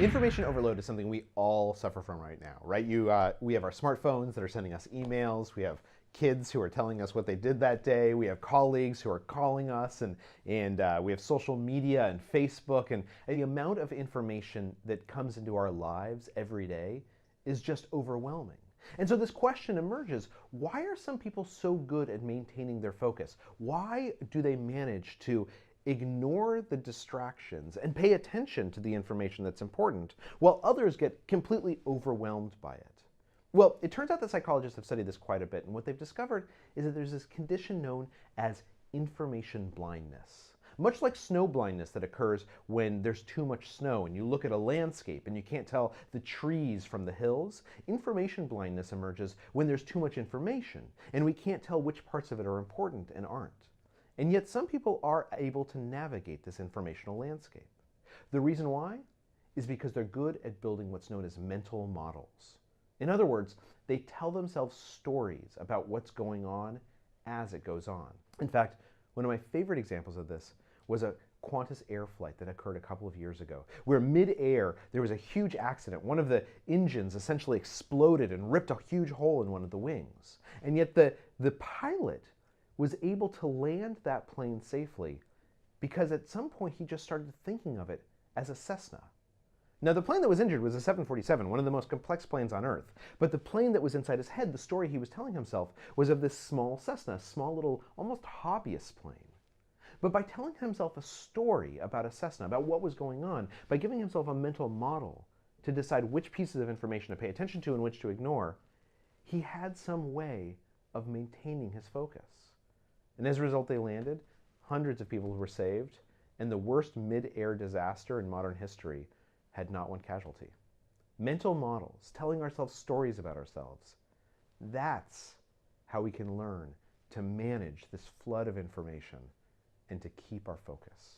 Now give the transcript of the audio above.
Information overload is something we all suffer from right now, right? We have our smartphones that are sending us emails. We have kids who are telling us what they did that day. We have colleagues who are calling us, and we have social media and Facebook. And the amount of information that comes into our lives every day is just overwhelming. And so this question emerges: why are some people so good at maintaining their focus? Why do they manage to ignore the distractions and pay attention to the information that's important, while others get completely overwhelmed by it? Well, it turns out that psychologists have studied this quite a bit, and what they've discovered is that there's this condition known as information blindness. Much like snow blindness that occurs when there's too much snow and you look at a landscape and you can't tell the trees from the hills, information blindness emerges when there's too much information and we can't tell which parts of it are important and aren't. And yet some people are able to navigate this informational landscape. The reason why is because they're good at building what's known as mental models. In other words, they tell themselves stories about what's going on as it goes on. In fact, one of my favorite examples of this was a Qantas air flight that occurred a couple of years ago, where mid-air there was a huge accident. One of the engines essentially exploded and ripped a huge hole in one of the wings. And yet the pilot was able to land that plane safely because at some point he just started thinking of it as a Cessna. Now, the plane that was injured was a 747, one of the most complex planes on Earth. But the plane that was inside his head, the story he was telling himself, was of this small Cessna, small little, almost hobbyist plane. But by telling himself a story about a Cessna, about what was going on, by giving himself a mental model to decide which pieces of information to pay attention to and which to ignore, he had some way of maintaining his focus. And as a result, they landed, hundreds of people were saved, and the worst mid-air disaster in modern history had not one casualty. Mental models, telling ourselves stories about ourselves, that's how we can learn to manage this flood of information and to keep our focus.